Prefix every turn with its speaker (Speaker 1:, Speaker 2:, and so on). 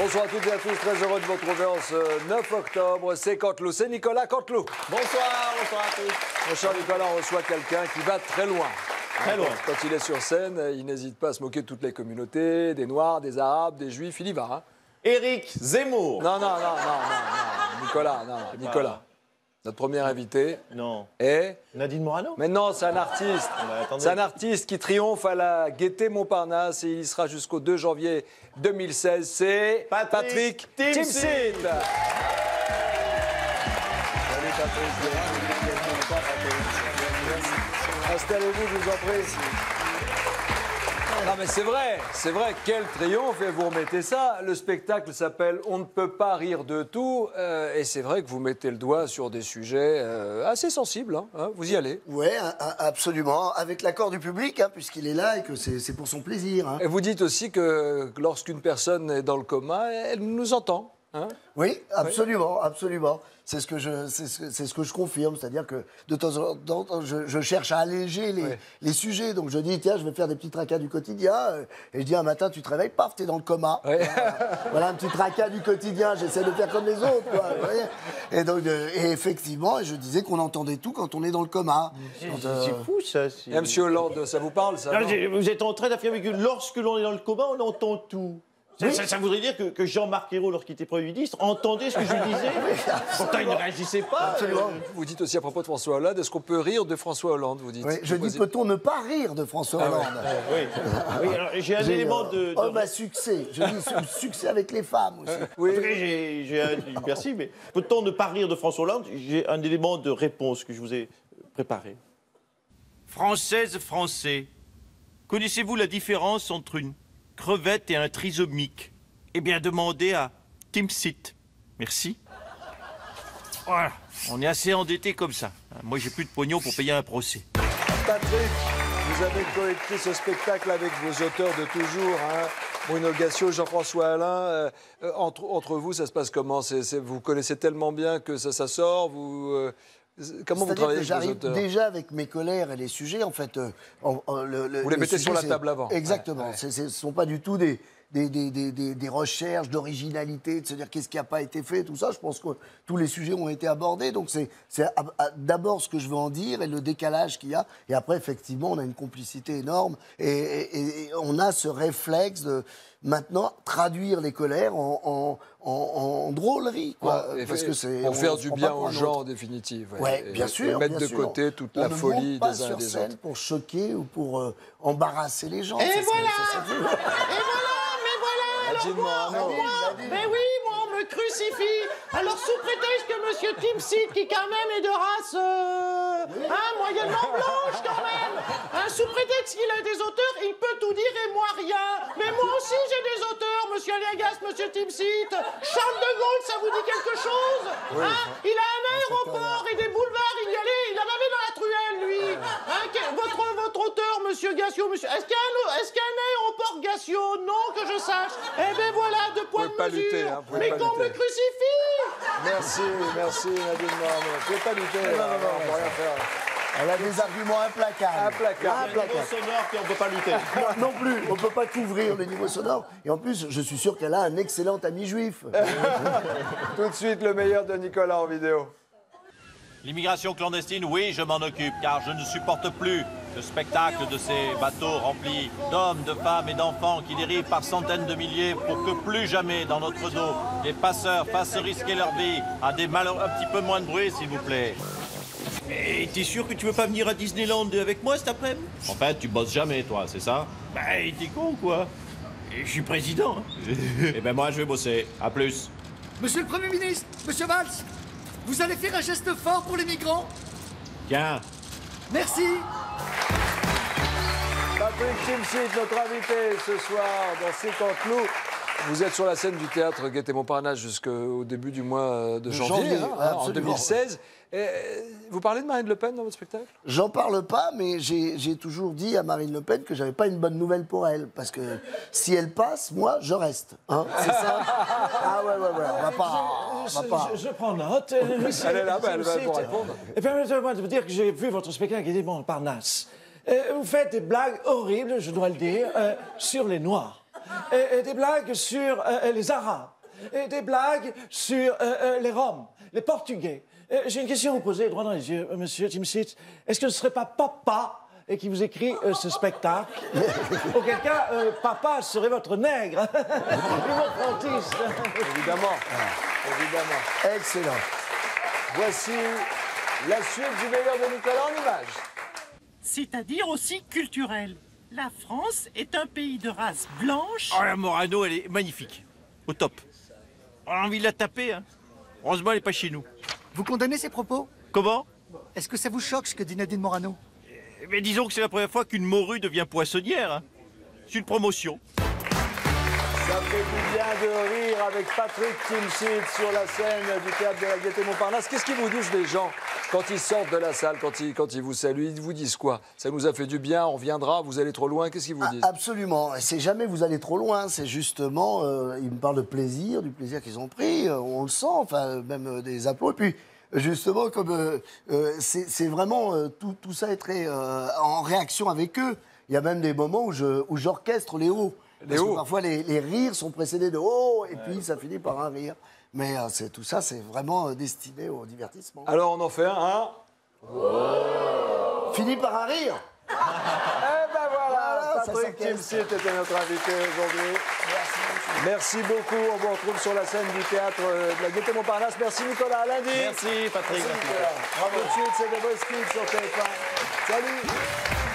Speaker 1: Bonsoir à toutes et à tous, très heureux de vous retrouver en ce 9 octobre. C'est Canteloup, c'est Nicolas Canteloup.
Speaker 2: Bonsoir à tous.
Speaker 1: Mon cher Nicolas, on reçoit quelqu'un qui va très loin.
Speaker 2: Très loin.
Speaker 1: Quand il est sur scène, il n'hésite pas à se moquer de toutes les communautés, des Noirs, des Arabes, des Juifs, il y va. Hein.
Speaker 2: Éric Zemmour.
Speaker 1: Non. Nicolas. Notre premier invité est...
Speaker 2: Nadine Morano.
Speaker 1: Mais non, c'est un artiste. C'est un artiste qui triomphe à la Gaîté Montparnasse et il y sera jusqu'au 2 janvier 2016. C'est Patrick Timsit. Salut Patrick. Installez-vous, je vous en prie. Non mais c'est vrai, quel triomphe, et vous remettez ça. Le spectacle s'appelle « On ne peut pas rire de tout » et c'est vrai que vous mettez le doigt sur des sujets assez sensibles, hein, vous y allez.
Speaker 3: Oui, absolument, avec l'accord du public, hein, puisqu'il est là et que c'est pour son plaisir. Hein.
Speaker 1: Et vous dites aussi que lorsqu'une personne est dans le coma, elle nous entend. Hein?
Speaker 3: Oui, absolument, absolument. C'est ce que je confirme, c'est-à-dire que de temps en temps, je cherche à alléger les sujets. Donc je dis, tiens, je vais faire des petits tracas du quotidien. Et je dis, un matin, tu te réveilles, paf, t'es dans le coma. Voilà un petit tracas du quotidien, j'essaie de faire comme les autres. Quoi, et, donc, et effectivement, je disais qu'on entendait tout quand on est dans le coma.
Speaker 2: C'est fou, ça.
Speaker 1: Et Monsieur Hollande, ça vous parle, ça?
Speaker 2: Non, vous êtes en train d'affirmer que lorsque l'on est dans le coma, on entend tout. Oui. Ça voudrait dire que Jean-Marc Ayrault, lorsqu'il était Premier ministre, entendait ce que je lui disais. Pourtant, il ne réagissait pas.
Speaker 3: Absolument.
Speaker 1: Vous dites aussi à propos de François Hollande, est-ce qu'on peut rire de François Hollande, vous dites?
Speaker 3: Oui, je dis, peut-on ne pas rire de François Hollande?
Speaker 2: Oui, alors j'ai un élément de...
Speaker 3: Homme à succès. Je dis succès avec les femmes aussi.
Speaker 1: Oui.
Speaker 2: En tout cas, merci, mais peut-on ne pas rire de François Hollande? J'ai un élément de réponse que je vous ai préparé.
Speaker 4: Française, Français, connaissez-vous la différence entre une crevette et un trisomique? Eh bien, demandez à Timsit. Merci. Voilà, on est assez endetté comme ça. Moi, j'ai plus de pognon pour payer un procès.
Speaker 1: Patrick, vous avez coécrit ce spectacle avec vos auteurs de toujours, hein, Bruno Gassio, Jean-François Alain. Entre vous, ça se passe comment? Vous connaissez tellement bien que ça sort comment vous travaillez avec vos auteurs?
Speaker 3: Déjà avec mes colères et les sujets, en fait...
Speaker 1: vous les mettez sur la table avant.
Speaker 3: Exactement. Ce ne sont pas du tout des recherches d'originalité, de se dire qu'est-ce qui n'a pas été fait, tout ça. Je pense que tous les sujets ont été abordés. Donc c'est d'abord ce que je veux en dire et le décalage qu'il y a. Et après, effectivement, on a une complicité énorme. Et on a ce réflexe de maintenant traduire les colères en drôlerie. Quoi,
Speaker 1: parce que pour faire du bien aux gens, en définitive.
Speaker 3: Oui, bien sûr.
Speaker 1: Mettre de côté toute la folie des uns et des autres.
Speaker 3: Pour choquer ou pour embarrasser les gens.
Speaker 5: Et voilà. Mais oui, moi, on me crucifie. Alors, sous prétexte que Monsieur Timsit, qui quand même est de race moyennement blanche, quand même, sous prétexte qu'il a des auteurs, il peut tout dire et moi rien. Mais moi aussi, j'ai des auteurs, Monsieur Aliagas, Monsieur Timsit. Charles de Gaulle, ça vous dit quelque chose? Il a un aéroport et des boulevards, il y allait, il en avait dans la truelle, lui. Votre auteur, Monsieur Gassio, est-ce qu'il y a un aéroport Gassio? Non, que je sache. Eh bien voilà, 2 points de mesure. Mais qu'on me crucifie.
Speaker 1: Merci, Nadine Morano. Vous ne pouvez pas lutter. Non, on ne peut rien faire.
Speaker 3: Elle a des arguments implacables.
Speaker 2: Il y a un niveau sonore qu'on ne peut pas lutter.
Speaker 3: Non plus, on ne peut pas couvrir le niveau sonore. Et en plus, je suis sûr qu'elle a un excellent ami juif.
Speaker 1: Tout de suite, le meilleur de Nicolas en vidéo.
Speaker 4: L'immigration clandestine, oui, je m'en occupe, car je ne supporte plus le spectacle de ces bateaux remplis d'hommes, de femmes et d'enfants qui dérivent par centaines de milliers pour que plus jamais, dans notre dos, les passeurs fassent risquer leur vie à des malheureux. Un petit peu moins de bruit, s'il vous plaît. Et t'es sûr que tu veux pas venir à Disneyland avec moi cet après-midi? En fait, tu bosses jamais, toi, c'est ça? Bah, t'es con, quoi. Et je suis président. Eh ben moi, je vais bosser. À plus.
Speaker 6: Monsieur le Premier ministre, Monsieur Valls, vous allez faire un geste fort pour les migrants?
Speaker 4: Tiens.
Speaker 6: Merci.
Speaker 1: Patrick Timsit, notre invité ce soir dans C'est Canteloup. Vous êtes sur la scène du théâtre Gaîté Montparnasse jusqu'au début du mois de janvier en 2016. Vous parlez de Marine Le Pen dans votre spectacle?
Speaker 3: J'en parle pas, mais j'ai toujours dit à Marine Le Pen que j'avais pas une bonne nouvelle pour elle. Parce que si elle passe, moi, je reste. Hein, c'est ça? Ah ouais, on va pas...
Speaker 7: Je prends note.
Speaker 1: Elle est là, elle va vous répondre.
Speaker 7: Et permettez-moi de vous dire que j'ai vu votre spectacle Gaîté Montparnasse. Vous faites des blagues horribles, je dois le dire, sur les Noirs. Et des blagues sur les Arabes. et des blagues sur les Roms, les Portugais. J'ai une question à vous poser, droit dans les yeux, monsieur Timsit. Est-ce que ce ne serait pas papa et qui vous écrit ce spectacle? Auquel cas, papa serait votre nègre, l'humour frontiste.
Speaker 1: Évidemment. Évidemment.
Speaker 3: Excellent.
Speaker 1: Voici la suite du meilleur de Nicolas en images.
Speaker 5: C'est-à-dire aussi culturel. La France est un pays de race blanche.
Speaker 4: Oh, la Morano, elle est magnifique. Au top. On a envie de la taper, hein. Heureusement, elle n'est pas chez nous.
Speaker 6: Vous condamnez ces propos?
Speaker 4: Comment?
Speaker 6: Est-ce que ça vous choque ce que dit Nadine Morano?
Speaker 4: Mais disons que c'est la première fois qu'une morue devient poissonnière. Hein. C'est une promotion.
Speaker 1: Ça fait du bien de rire avec Patrick Timsit sur la scène du théâtre de la Gaîté-Montparnasse. Qu'est-ce qu'ils vous disent, les gens, quand ils sortent de la salle, quand ils vous saluent? Ils vous disent quoi? Ça nous a fait du bien, on reviendra, vous allez trop loin. Qu'est-ce qu'ils vous disent?
Speaker 3: Absolument. C'est jamais vous allez trop loin. C'est justement, ils me parlent de plaisir, du plaisir qu'ils ont pris. On le sent, enfin, même des applaudissements. Et puis, justement, comme c'est vraiment tout ça est très en réaction avec eux. Il y a même des moments où j'orchestre les hauts. Parce que parfois, les rires sont précédés de hauts, et puis ça finit par un rire. Mais tout ça, c'est vraiment destiné au divertissement.
Speaker 1: Alors, on en fait un.
Speaker 3: Finit par un rire.
Speaker 1: Eh ben voilà,
Speaker 3: ça
Speaker 1: Patrick
Speaker 3: s'encaisse.
Speaker 1: Timsit était notre invité aujourd'hui. Merci beaucoup. On vous retrouve sur la scène du théâtre de la Gaîté-Montparnasse. Merci Nicolas, à lundi.
Speaker 2: Merci, Patrick.
Speaker 1: Merci Nicolas. Bravo. Tout de suite, c'est The Voice Kids sur TF1. Salut.